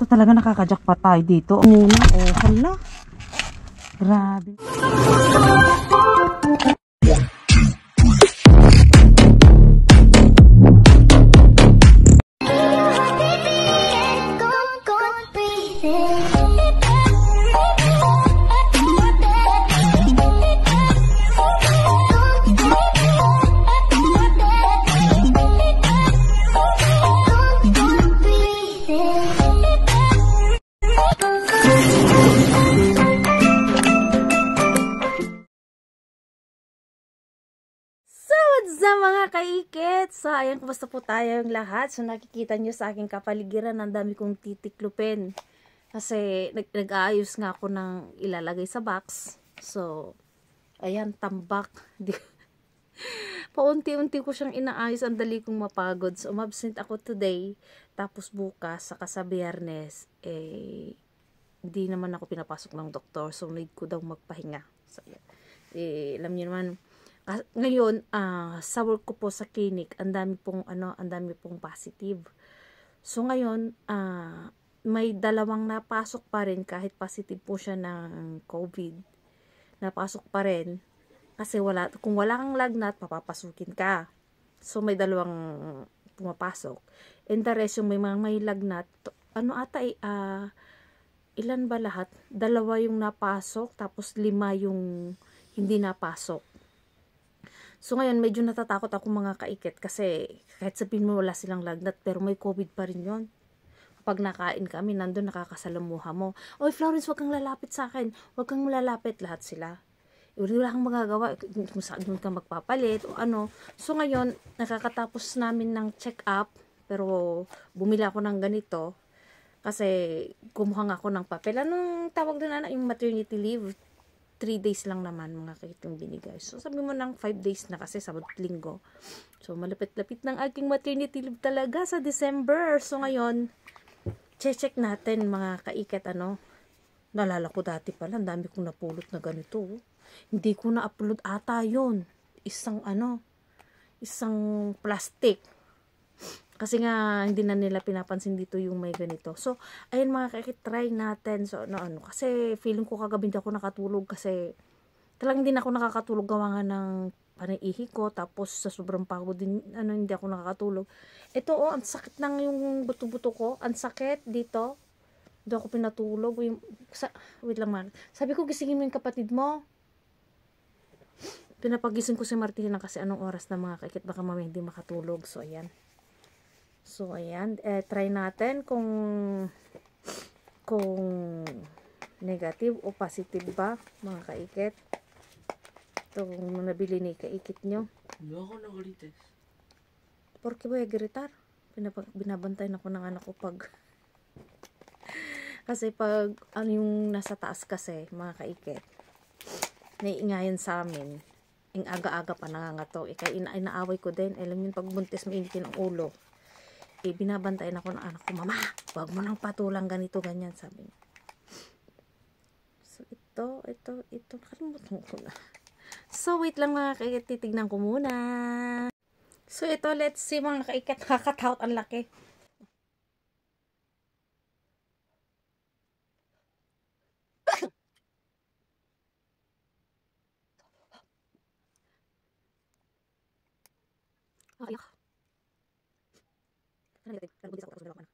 talaga nakaka-jackpot tayo dito. Muna, oh, hala. Grabe. Sa mga kaikit, so ayan, kumusta po tayong lahat? So nakikita nyo sa aking kapaligiran, ang dami kong titiklupin kasi nag-aayos nga ako ng ilalagay sa box. So ayan, tambak. Paunti-unti ko siyang inaayos, ang dali kong mapagod. So umabsent ako today, tapos bukas saka sa Biyernes hindi naman ako pinapasok ng doktor, so need ko daw magpahinga. So ayan, alam niyo naman ngayon, sa work ko po sa clinic, ang dami pong positive. So ngayon, may dalawang napasok pa rin kahit positive po siya ng COVID. Napasok pa rin kasi kung wala kang lagnat, papapasukin ka. So may dalawang pumapasok. And the rest, yung may lagnat, ilan ba lahat? 2 yung napasok, tapos 5 yung hindi napasok. So ngayon, medyo natatakot ako mga kaikit kasi kahit sabihin mo wala silang lagnat, pero may COVID pa rin yun. Kapag nakain kami, nandun nakakasalamuha mo. Oy Florence, wag kang lalapit sa akin. Wag kang lalapit, lahat sila. Wala kang magagawa kung saan ka magpapalit o ano. So ngayon, nakakatapos namin ng check-up, pero bumili ako ng ganito kasi kumuha nga ako ng papel. Anong tawag doon, yung maternity leave? 3 days lang naman mga kaitong binigay. So sabi mo ng 5 days na kasi Sabado at Linggo. So malapit-lapit ng aking maternity leave talaga sa December. So ngayon, check natin mga kaiket Nalala ko dati pala, ang dami kong napulot na ganito. Hindi ko na-upload ata yun. Isang plastic. Kasi nga, hindi na nila pinapansin dito yung may ganito. So, ayun mga kaikit, try natin. So, kasi feeling ko kagabi hindi ako nakatulog kasi talagang hindi na ako nakakatulog gawa nga ng panaihi ko. Tapos, sa sobrang pagod din, hindi ako nakakatulog. Ito, ang sakit ng yung buto-buto ko. Ang sakit dito. Hindi ako pinatulog. Wait lang man. Sabi ko, gisingin mo yung kapatid mo. Pinapagising ko si Martina kasi anong oras na mga kaikit. Baka mamaya hindi makatulog. So, ayan. Try natin kung negative o positive ba, mga kaikit. Ito, kung nabili ni kaikit nyo. Hindi ako nagalites. Porque ba gritar? Binabantayan ako ng anak ko pag kasi pag yung nasa taas kasi, mga kaikit, naiingayan sa amin. Yung aga-aga pa nangangato. Kaya inaaway ko din. Alam yun, pag buntis mainitin ang ulo. Binabantayan ako ng anak ko, Mama, wag mo nang patulang ganito, ganyan, sabi niya. So, ito, nakalimutan ko na. So, wait lang mga kaikit, titignan ko muna. So, ito, let's see mga kaikit, nakakatakot ang laki. Ayak. Nagbuntis ako, tapos dalawa ko na.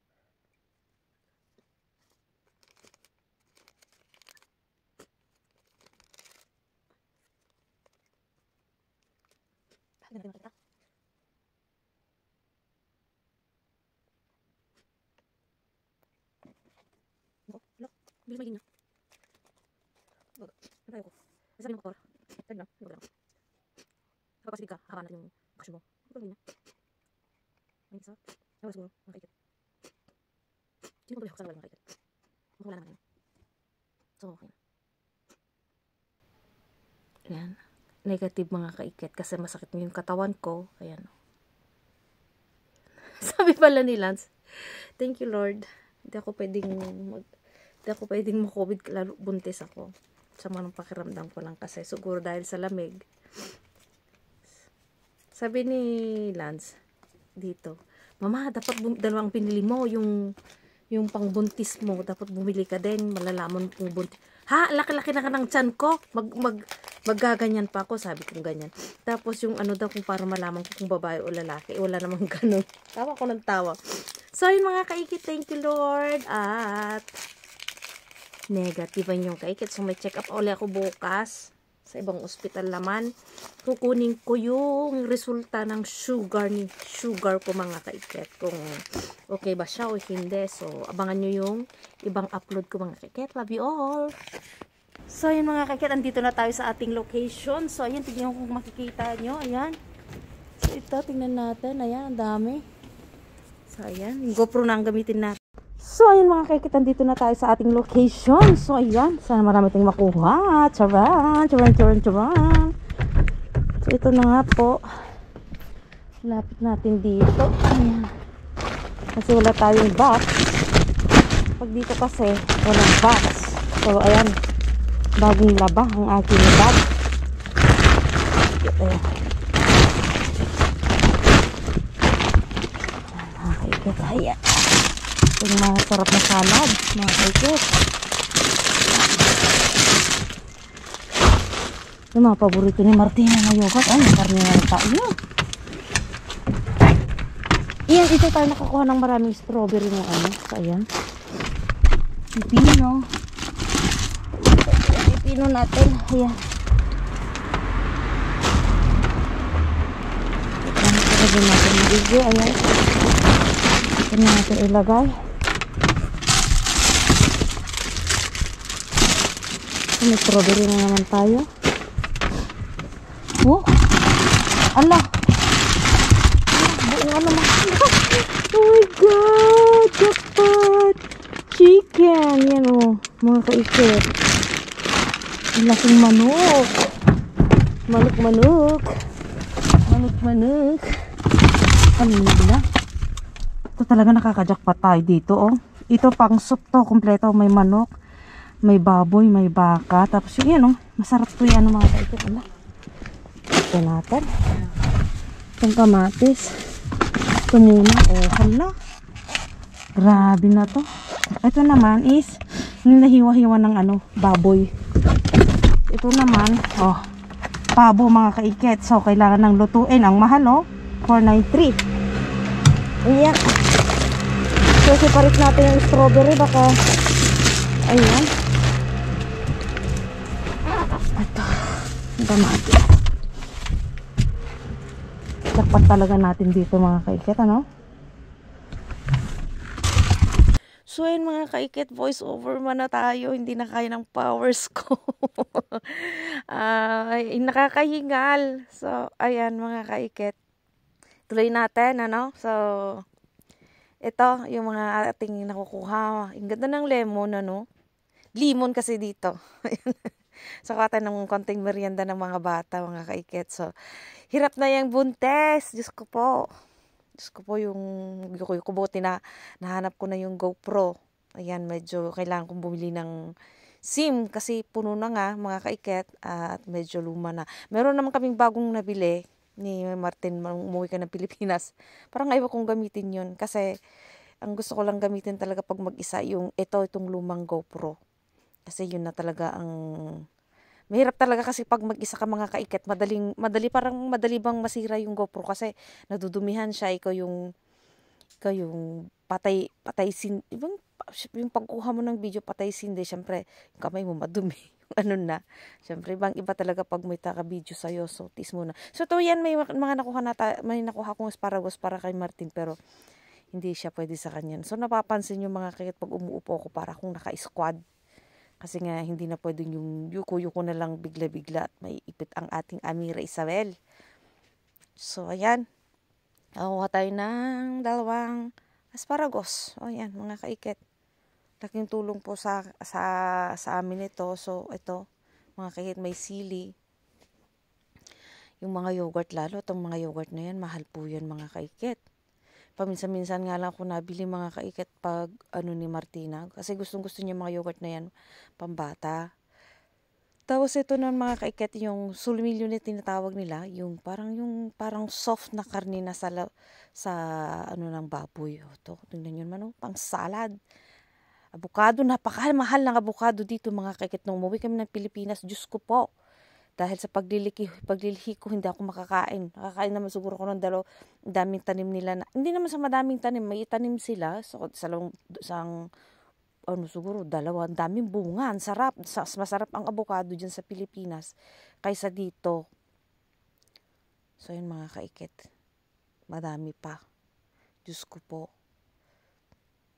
Ganun nakita. Look, bili may linya. Nagaya ko. Sabi ng doktor, sabi lang, hindi ko lang. Kapag pasilig ka, haka na yung bakasyon mo. Ito linya. May isa. Ewan siguro, mga kaikit. Sino tuloy ako sa mga kaikit? Wala naman yun. So, okay na. Ayan. Negative mga kaikit kasi masakit yung katawan ko. Ayan. Sabi pala ni Lance, thank you Lord. Hindi ako pwedeng ma-COVID lalo buntis ako. Sama ng pakiramdam ko lang kasi siguro dahil sa lamig. Sabi ni Lance dito, Mama, dapat dalawang pinili mo, yung yung pangbuntis mo, dapat bumili ka din, malalaman kung buntis. Ha, laki-laki na ka ng tiyan ko. Maggaganyan pa ako, sabi kong ganyan. Tapos yung ano daw, kung para malaman ko kung babae o lalaki, wala namang ganun. Tawa ko ng tawa. So, yun mga kaikit, thank you Lord. At negative yung kaikit. So, may check up ulit ako bukas sa ibang ospital naman. Kukunin ko yung resulta ng sugar ko mga kaikit. Kung okay ba siya o hindi. So, abangan nyo yung ibang upload ko mga kaikit. Love you all! So, yun mga kaikit, andito na tayo sa ating location. So, ayan, tignan ko kung makikita nyo. Ayan. So, ito, tingnan natin. Ayan, ang dami. So, ayan. Yung GoPro na ang gamitin natin. So, ayun mga kaikit, dito na tayo sa ating location. So, ayan. Sana marami tayong makuha. Charan! So, ito na nga po. Lapit natin dito. Ayan. Kasi wala tayong box. Pag dito kasi, walang box. So, ayan. Bagong laba ang aking bag. Ayan. Mga kaikit, ayan. Yung masarap na salad, mga kaikit. Yung mga paborito ni Martina na yogurt. Ay, karne na tayo. Iyan, ito tayo nakakuha ng maraming strawberry ng ano. So, ayan. Pipino. Pipino natin. Ayan. Ito natin yung video. Ayan. Ito na natin ilagay. May strawberry na naman tayo. Oh! Ala! Buong ano naman. Oh my God! Jackpot! Chicken! Yan o. Mga kaikit. Ang laking manok. Manok. Ano na? Ito talaga nakaka-jackpot tayo dito oh. Ito pang soup to. Kompleto. May manok. May baboy, may baka. Tapos yung yan, oh, masarap to yan mga kaikit. Ito natin. Itong kamatis. Ito muna. Oh, hala. Grabe na to. Ito naman is yung nahiwa-hiwa ng ano, baboy. Ito naman, oh, pabo mga kaikit. So, kailangan ng lutuin. Ang mahal, oh, 493. Ayan. So, separate natin yung strawberry. Baka, ayan. Damati. Dapat talaga natin dito mga kaikit, ano? So, ayun mga kaikit, voice over man na tayo. Hindi na kaya ng powers ko. Nakakahingal. So, ayan mga kaikit. Tuloy natin, ano? So, ito, yung mga ating nakukuha. Ang ganda ng lemon, ano? Limon kasi dito. So, kata ng konting merienda ng mga bata, mga kaikit. So, hirap na yung buntes. Diyos ko po yung kubuti na nahanap ko na yung GoPro. Ayan, medyo kailangan kong bumili ng SIM kasi puno na nga, mga kaikit. At medyo luma na. Meron naman kaming bagong nabili ni Martin, umuwi ka ng Pilipinas. Parang ayaw kong gamitin yun. Kasi, ang gusto ko lang gamitin talaga pag mag-isa, itong lumang GoPro. Kasi yun na talaga ang mahirap talaga kasi pag mag-isa ka mga kaikit, madali bang masira yung GoPro kasi nadudumihan siya, ikaw yung patay sin, yung pagkuha mo ng video patay sindi, syempre yung kamay mo madumi, ano na, syempre iba talaga pag may taka-video sa'yo, so tis mo na. So to yan, may nakuha kong asparagus para kay Martin, pero hindi siya pwede sa kanya. So napapansin yung mga kaikit pag umuupo ako para akong naka-squad. Kasi nga, hindi na pwedeng yung yuko na lang bigla-bigla at may ipit ang ating Amira Isabel. So, ayan. Nakuha tayo ng 2 asparagus. O, ayan, mga kaikit. Laking tulong po sa amin ito. So, ito, mga kaikit, may sili. Yung mga yogurt, lalo, itong mga yogurt na yan, mahal po yan, mga kaikit. Paminsan-minsan nga lang ako nabili mga kaikit pag ni Martina. Kasi gustong-gusto niya mga yogurt na yan, pambata. Tapos ito na mga kaiket, yung sulmilyo na tinatawag nila, yung parang soft na karne na sa ano ng baboy. O, to, tingnan nyo naman, pang salad. Abukado, napakamahal ng abukado dito mga kaiket. Nung umuwi kami ng Pilipinas, Diyos ko po. Dahil sa paglilihi ko, hindi ako makakain. Nakakain naman siguro ko ng daming tanim nila. Hindi naman sa madaming tanim, may tanim sila. So, siguro dalawa, ang daming bunga, ang sarap. Masarap ang avocado dyan sa Pilipinas kaysa dito. So yun mga kaiket, madami pa. Diyos ko po.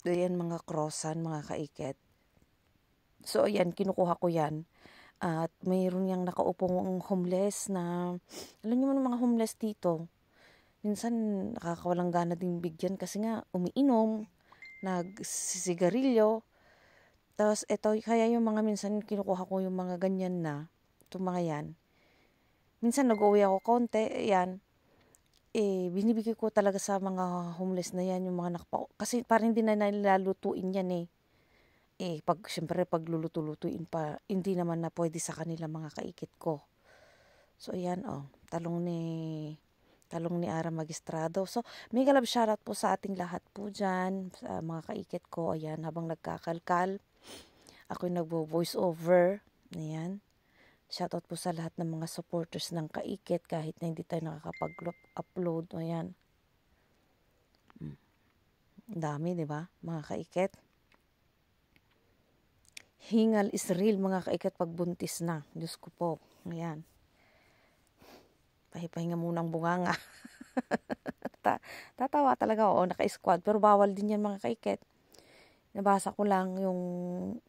Ayan mga crossan mga kaiket. So ayan, kinukuha ko yan. At mayroon yung nakaupong homeless na, alam niyo mga homeless dito, minsan nakakawalang gana din bigyan kasi nga umiinom, nagsisigarilyo. Tapos, kaya yung mga minsan kinukuha ko yung mga ganyan na, itong mga yan. Minsan nag-uwi ako konti, yan. Binibigay ko talaga sa mga homeless na yan, yung mga kasi parang hindi na nilalutuin yan syempre, pag luluto-lutuin pa, hindi naman na pwede sa kanila mga kaikit ko. So, ayan, talong ni Ara Magistrado. So, mega love shoutout po sa ating lahat po dyan, sa mga kaikit ko. Ayan, habang nagkakalkal. Ako'y nagbo-voice over. Ayan. Shoutout po sa lahat ng mga supporters ng Kaikit kahit na hindi tayo nakakapag-upload. Ayan. Dami, di ba? Mga Kaikit. Hingal is real, mga Kaikit, pag buntis na. Diyos ko po. Ayan. Pahipahinga munang bunganga. Tatawa talaga, naka-squad. Pero bawal din yan, mga Kaikit. Nabasa ko lang yung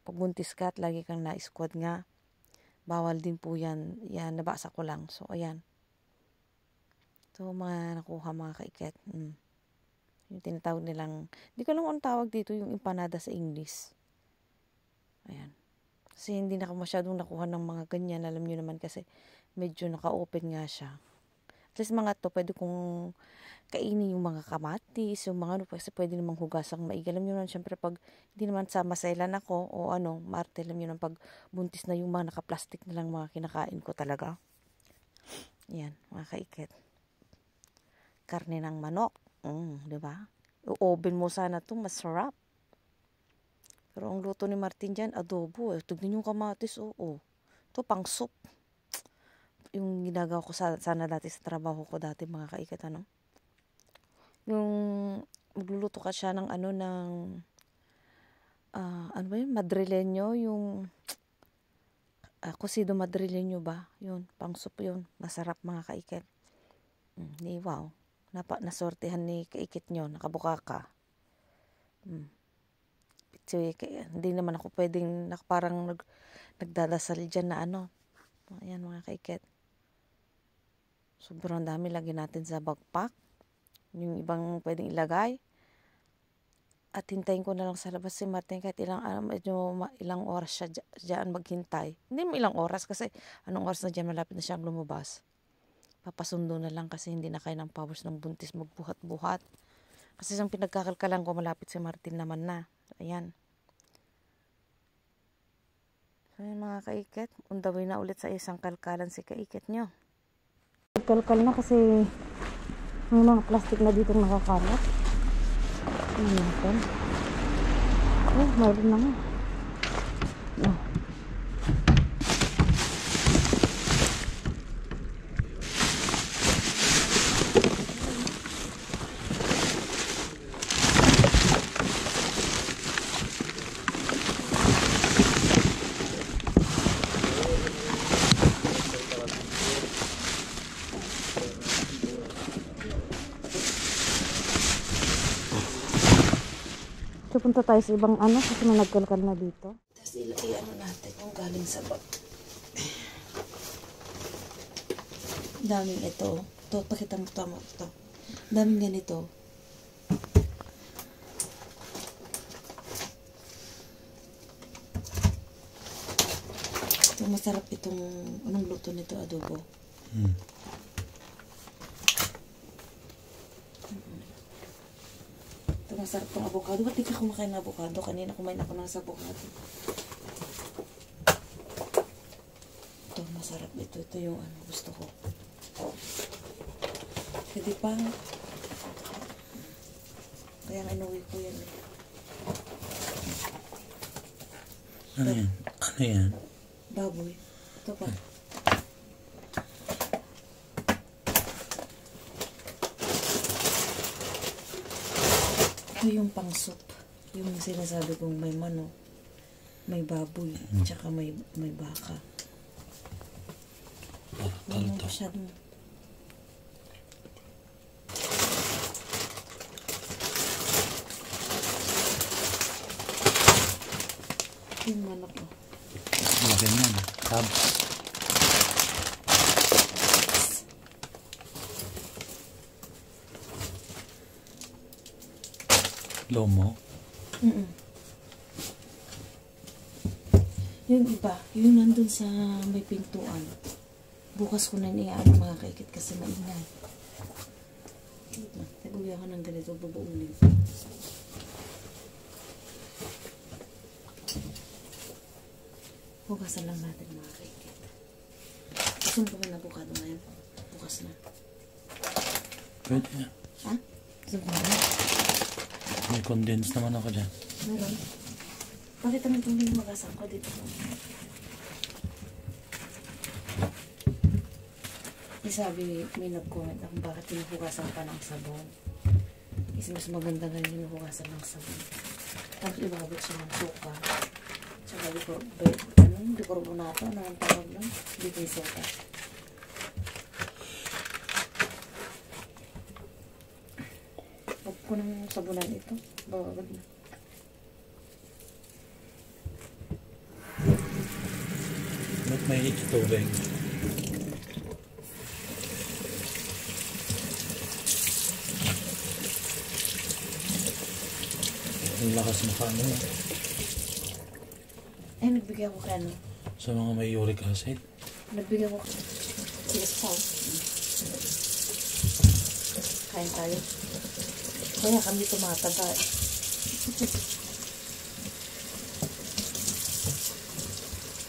pagbuntis ka at lagi kang na-squad nga. Bawal din po yan. Yan, nabasa ko lang. So, ayan. So, mga nakuha mga kaiket. Yung tinatawag nilang, hindi ko lang ang tawag dito, yung empanada sa English. Ayan. Kasi hindi na ako masyadong nakuha ng mga ganyan. Alam nyo naman kasi medyo naka-open nga siya. At least mga to, pwede kong kainin yung mga kamatis, yung mga kasi pwede namang hugasang maigi. Alam nyo naman, syempre pag hindi naman sa masailan ako o Marte, alam nyo naman pag buntis na yung mga naka-plastic na lang mga kinakain ko talaga. Yan, mga kaiket. Karne ng manok. Diba? I-oven mo sana to, masarap. Pero ang luto ni Martin dyan, adobo. Tignan yung kamatis, Ito pang soup. Yung ginagawa ko sana dati sa trabaho ko dati, mga kaiket, yung magluluto ka siya ng madrileño, yung cocido madrileño ba, yun, pang soup yun, masarap mga kaiket. Wow, nasortehan ni kaiket nyo, nakabuka ka. Hindi naman ako pwedeng parang nagdadasal dyan na ayan mga kaiket. Sobrang dami, lagi natin sa backpack. Yung ibang pwedeng ilagay. At hintayin ko na lang sa labas si Martin kahit ilang oras siya dyan maghintay. Hindi mo ilang oras kasi anong oras na dyan malapit na siyang lumabas. Papasundo na lang kasi hindi na kaya ng powers ng buntis magbuhat-buhat. Kasi isang pinagkakalkalan ko malapit si Martin naman na. Ayan. So yun mga kaiket. Undawin na ulit sa isang kalkalan si kaiket nyo. Kalkal na kasi may mga plastic na dito nakakalat. Ano natin? Mayroon na nga. Punta tayo sa ibang kasi may nagkalkal na dito. Tapos natin kung galing sa bag. Daming ito. Ito, pakita mo ito. Daming ganito. Ito, masarap itong, anong luto nito, adobo. Masarap tong avocado. Ba't di ka kumakain ng avocado? Kanina kumain ako ng avocado. masarap ito. Ito yung ano, gusto ko. Pwede pa. Kaya inuwi ko yan. Ano yan? Ano yan? Baboy. Ito pa. Ito yung pang soup. Yung sinasabi kong may manok, may baboy, tsaka may baka. Ano masyadong. Yung manok ko. Lagyan yan. Tabs. Lomo. Yung iba, yung nandun sa may pintuan. Bukas ko na niaan mga kaikit kasi maingay. Taguya ka ng ganito, babaulin. Bukasan lang natin mga kaikit. Gusto mo na bukado ngayon? Bukas na. Pwede na. Ha? Gusto mo na? May condense naman ako dyan. Meron? Bakit naman itong hindi magasan ko dito? Sabi, may nag-comment ako bakit hinuhugasan pa ng sabon. Kasi mas maganda nga hinuhugasan ng sabon. Tapos ibabot siya ng suka. Tsaka bicarbonato, ano ang tawag nun? Baking soda. Huwag ko ng sabunan ito. Babagod na. Ba't may hit tubig? Ang lakas mukha mo. Ay, nagbigay ako kay ano? Sa mga may uric acid. Nagbigay ako kay Salt. Kain tayo. Kaya kami tumataba.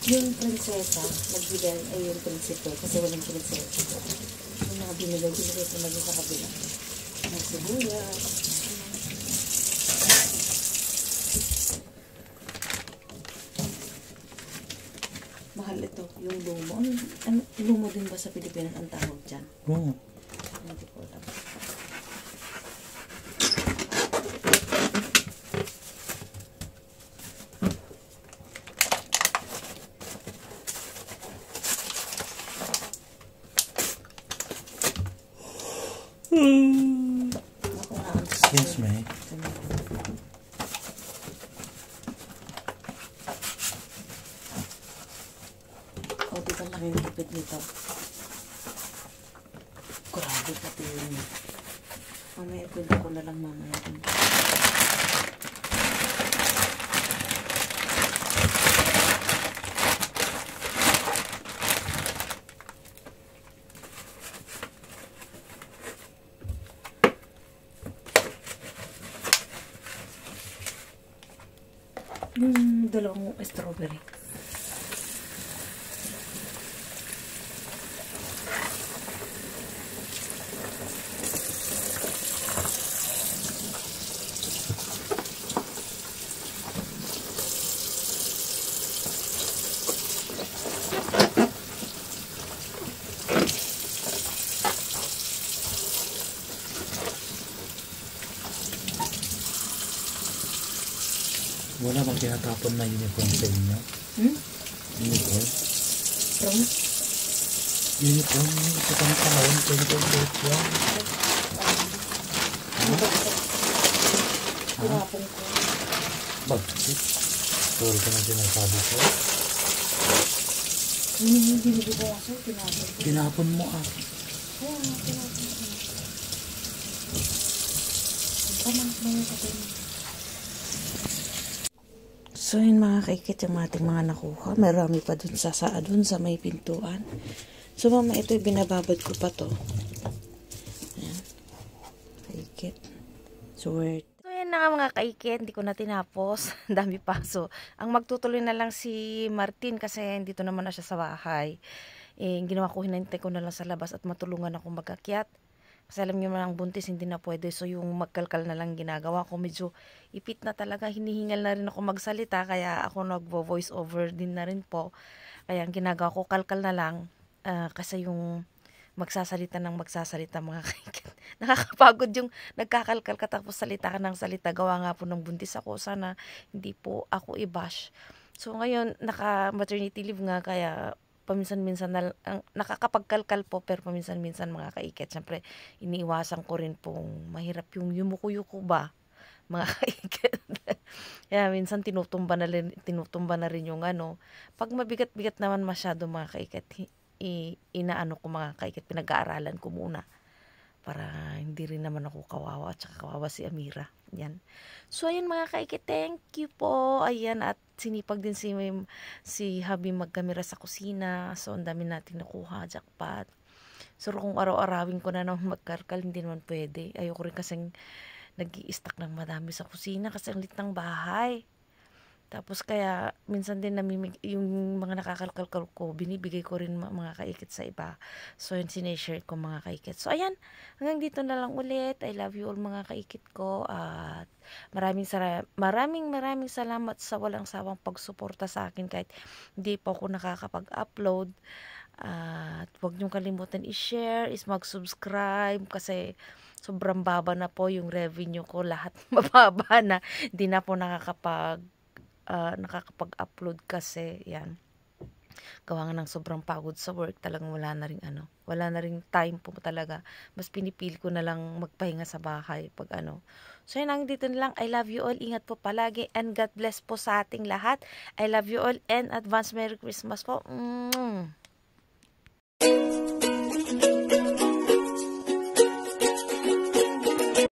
Yung prinsesa, nagbigay ay yung prinsipe kasi walang prinsesa. Yung mga binigay ko na sa kabila. May sibuyas. Mahal ito, yung lumo. Lumo din ba sa Pilipinas ang tawag dyan? Oo. Hindi ko alam. Yes, may. O, dito nakikipit nito. Grabe pati yun. Mamaya, pwede ko na lang mamaya. Yung dalawang strawberry. Wala bang tinatapon na uniform sa inyo? Uniform? From? Uniform? Ito pang taon, 2028 yan. Tinapon ko. Bakit? Sorry ka na sinasabi ko. Hindi nabibasa, tinapon ko. Tinapon mo ah. Kaya nga, tinapon ko. Ang tamang mga sabihin. So yun mga kaikit yung ating mga nakuha. Marami pa dun sa may pintuan. So mama ito binababad ko pa to. Ayan. Kaikit. So yan na nga mga kaikit. Hindi ko na tinapos. Dami pa. So ang magtutuloy na lang si Martin kasi dito naman na siya sa bahay. ginawa ko, hinantay ko na lang sa labas at matulungan ako mag-akyat. Kasi alam niyo ang buntis, hindi na pwede. So, yung magkalkal na lang ginagawa ko. Medyo ipit na talaga. Hinihingal na rin ako magsalita. Kaya ako nagvo-voice over din na rin po. Kaya ang ginagawa ko, kalkal na lang. Kasi yung magsasalita mga kaikit. Nakakapagod yung nagkakalkal ka tapos salita ka ng salita. Gawa nga po ng buntis ako. Sana hindi po ako i-bash. So, ngayon, naka-maternity leave nga. Kaya paminsan-minsan nakakapagkalkal po, pero paminsan-minsan mga kaiket. Siyempre, iniiwasan ko rin pong mahirap yung yumuko-yuko ba, mga kaiket. Kaya minsan tinutumba na rin yung pag mabigat-bigat naman masyado mga kaiket, inaano ko mga kaiket, pinag-aaralan ko muna. Para hindi rin naman ako kawawa at saka kawawa si Amira. Yan. So, ayan mga kaikit, thank you po. Ayan, at sinipag din si Habi magkamera sa kusina. So, ang dami natin nakuha, jackpot. So, kung araw-arawin ko na naman magkarkal, hindi naman pwede. Ayoko rin kasing nag-i-stack ng madami sa kusina kasi ang lit ng bahay. Tapos kaya minsan din yung mga nakakalkal ko, binibigay ko rin mga kaikit sa iba. So yun, sineshare ko mga kaikit. So ayan, hanggang dito na lang ulit. I love you all mga kaikit ko. At maraming salamat sa walang sawang pagsuporta sa akin kahit hindi pa ako nakakapag-upload. At huwag niyong kalimutan i-share, mag-subscribe kasi sobrang baba na po yung revenue ko. Lahat mababa na. Hindi na po nakakapag-upload kasi yan, gawa nga ng sobrang pagod sa work, talagang wala na ring time po talaga, mas pinipili ko na lang magpahinga sa bahay pag so yun, dito na lang. I love you all, ingat po palagi, and God bless po sa ating lahat. I love you all and advance Merry Christmas po.